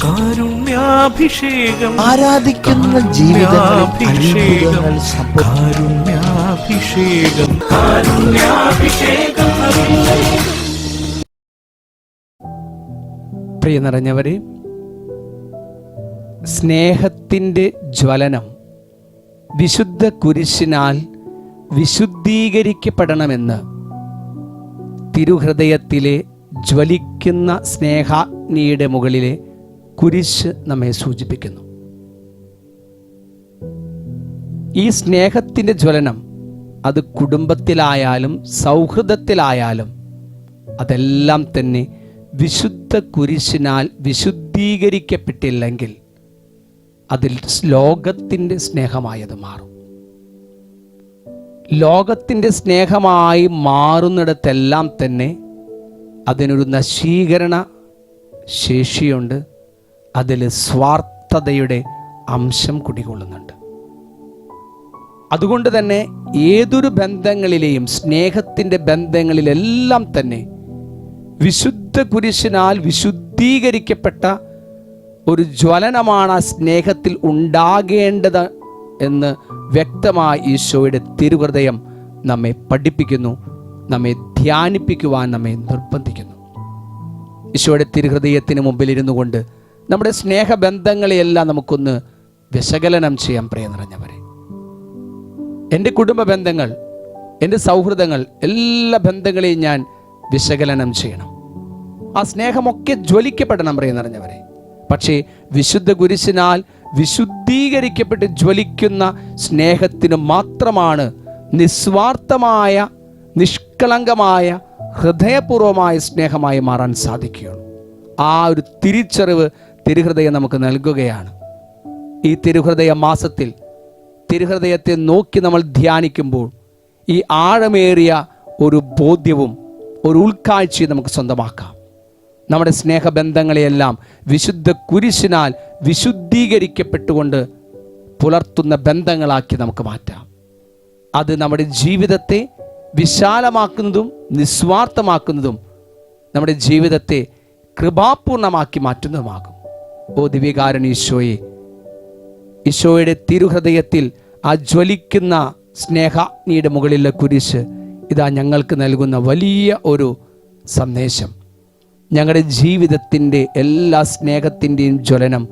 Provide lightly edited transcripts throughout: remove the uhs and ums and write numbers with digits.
കാരുണ്യാഭിഷേകം, ആരാധിക്കുന്ന ജീവിതങ്ങൾ കാരുണ്യാഭിഷേകം, കാരുണ്യാഭിഷേകം. പ്രിയ നിറഞ്ഞവരെ, സ്നേഹത്തിൻ്റെ ജ്വലനം വിശുദ്ധ കുരിശിനാൽ വിശുദ്ധീകരിക്കപ്പെടണമെന്ന് തിരുഹൃദയത്തിലെ ജ്വലിക്കുന്ന സ്നേഹാഗ്നിയുടെ മുകളിലെ കുരിശ് നമ്മെ സൂചിപ്പിക്കുന്നു. ഈ സ്നേഹത്തിൻ്റെ ജ്വലനം അത് കുടുംബത്തിലായാലും സൗഹൃദത്തിലായാലും അതെല്ലാം തന്നെ വിശുദ്ധ കുരിശിനാൽ വിശുദ്ധീകരിക്കപ്പെട്ടില്ലെങ്കിൽ അതിൽ ലോകത്തിൻ്റെ സ്നേഹമായത് മാറും. ലോകത്തിൻ്റെ സ്നേഹമായി മാറുന്നിടത്തെല്ലാം തന്നെ അതിനൊരു നശീകരണ ശേഷിയുണ്ട്. അതിൽ സ്വാർത്ഥതയുടെ അംശം കുടികൊള്ളുന്നുണ്ട്. അതുകൊണ്ട് തന്നെ ഏതൊരു ബന്ധങ്ങളിലെയും സ്നേഹത്തിൻ്റെ ബന്ധങ്ങളിലെല്ലാം തന്നെ വിശുദ്ധ കുരിശിനാൽ വിശുദ്ധീകരിക്കപ്പെട്ട ഒരു ജ്വലനമാണ് ആ സ്നേഹത്തിൽ ഉണ്ടാകേണ്ടത് എന്ന് വ്യക്തമായി ഈശോയുടെ തിരുഹൃദയം നമ്മെ പഠിപ്പിക്കുന്നു, നമ്മെ ധ്യാനിപ്പിക്കുവാൻ നമ്മെ നിർബന്ധിക്കുന്നു. ഈശോയുടെ തിരുഹൃദയത്തിന് മുമ്പിലിരുന്നു കൊണ്ട് നമ്മുടെ സ്നേഹബന്ധങ്ങളെയെല്ലാം നമുക്കൊന്ന് വിശകലനം ചെയ്യാൻ പ്രിയ നിറഞ്ഞവരെ. എൻ്റെ കുടുംബ ബന്ധങ്ങൾ, എൻ്റെ സൗഹൃദങ്ങൾ, എല്ലാ ബന്ധങ്ങളെയും ഞാൻ വിശകലനം ചെയ്യണം. ആ സ്നേഹമൊക്കെ ജ്വലിക്കപ്പെടണം പ്രിയ നിറഞ്ഞവരെ. പക്ഷേ വിശുദ്ധ കുരിശിനാൽ വിശുദ്ധീകരിക്കപ്പെട്ട് ജ്വലിക്കുന്ന സ്നേഹത്തിന് മാത്രമാണ് നിസ്വാർത്ഥമായ, നിഷ്കളങ്കമായ, ഹൃദയപൂർവമായ സ്നേഹമായി മാറാൻ സാധിക്കുകയുള്ളൂ. ആ ഒരു തിരിച്ചറിവ് തിരുഹൃദയം നമുക്ക് നൽകുകയാണ്. ഈ തിരുഹൃദയ മാസത്തിൽ തിരുഹൃദയത്തെ നോക്കി നമ്മൾ ധ്യാനിക്കുമ്പോൾ ഈ ആഴമേറിയ ഒരു ബോധ്യവും ഒരു ഉൾക്കാഴ്ചയും നമുക്ക് സ്വന്തമാക്കാം. നമ്മുടെ സ്നേഹബന്ധങ്ങളെയെല്ലാം വിശുദ്ധ കുരിശിനാൽ വിശുദ്ധീകരിക്കപ്പെട്ടുകൊണ്ട് പുലർത്തുന്ന ബന്ധങ്ങളാക്കി നമുക്ക് മാറ്റാം. അത് നമ്മുടെ ജീവിതത്തെ വിശാലമാക്കുന്നതും നിസ്വാർത്ഥമാക്കുന്നതും നമ്മുടെ ജീവിതത്തെ കൃപാപൂർണമാക്കി മാറ്റുന്നതുമാകും. ഓ ദിവ്യകാരുണ്യ ഈശോയെ, ഈശോയുടെ തിരുഹൃദയത്തിൽ ആ ജ്വലിക്കുന്ന സ്നേഹാഗ്നിയുടെ മുകളിലെ കുരിശ് ഇതാ ഞങ്ങൾക്ക് നൽകുന്ന വലിയ ഒരു സന്ദേശം. ഞങ്ങളുടെ ജീവിതത്തിൻ്റെ എല്ലാ സ്നേഹത്തിൻ്റെയും ജ്വലനം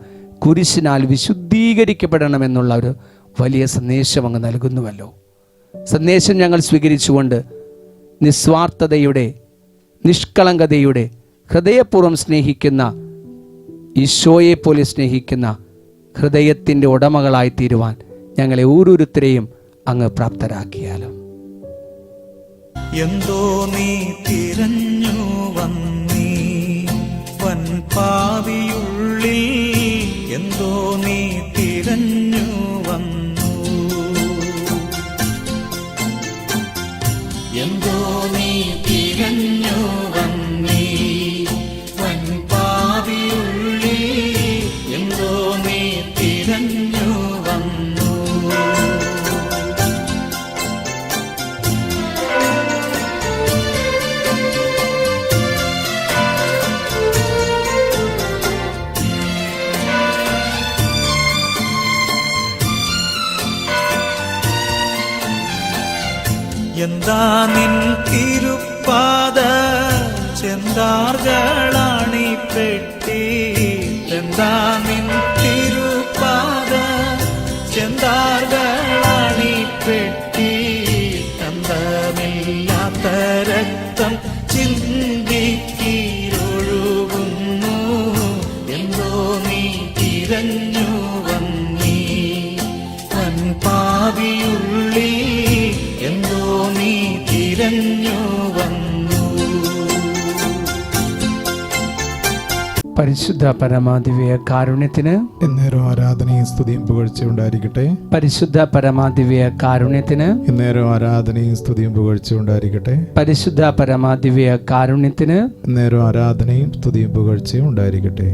കുരിശിനാൽ വിശുദ്ധീകരിക്കപ്പെടണമെന്നുള്ള ഒരു വലിയ സന്ദേശം അങ്ങ് നൽകുന്നുവല്ലോ. സന്ദേശം ഞങ്ങൾ സ്വീകരിച്ചുകൊണ്ട് നിസ്വാർത്ഥതയുടെ, നിഷ്കളങ്കതയുടെ, ഹൃദയപൂർവ്വം സ്നേഹിക്കുന്ന, ഈശോയെ പോലെ സ്നേഹിക്കുന്ന ഹൃദയത്തിൻ്റെ ഉടമകളായി തീരുവാൻ ഞങ്ങളെ ഓരോരുത്തരെയും അങ്ങ് പ്രാപ്തരാക്കിയാലും. എന്തോ നീ തിരഞ്ഞു വന്നീ വൻപാവിയുള്ളിൽ, എന്തോ നീ തിരഞ്ഞു വന്നു, എന്തോ നീ തിരഞ്ഞു വന്നീ വൻപാവിയുള്ളിൽ, എന്തോ നീ തിരഞ്ഞു വന്നു. എന്താ നിൻ തിരുപ്പാദ ചെന്താർകളാണി പെട്ടി, എന്താ നിൻ തിരുപ്പാദ ചെന്താർകളാണി പെട്ടി, അന്തമില്ലാത്ത രക്തം ചിന്തിക്കീരൊഴുകുന്നു, എന്തോ നീ തിരഞ്ഞു വന്നീ വൻപാവിയുള്ളി, എന്തോ നീ തിരഞ്ഞു വന്നു. പരിശുദ്ധ പരമാദിവ്യ കാരുണ്യത്തിന് എന്നേരം ആരാധനയും സ്തുതിയും പുകഴ്ചയും ഉണ്ടായിരിക്കട്ടെ. പരിശുദ്ധ പരമാദിവ്യ കാരുണ്യത്തിന് എന്നേരം ആരാധനയും സ്തുതിയും പുകഴ്ചയും ഉണ്ടായിരിക്കട്ടെ. പരിശുദ്ധ പരമാദിവ്യ കാരുണ്യത്തിന് എന്നേരം ആരാധനയും സ്തുതിയും പുകഴ്ചയും ഉണ്ടായിരിക്കട്ടെ.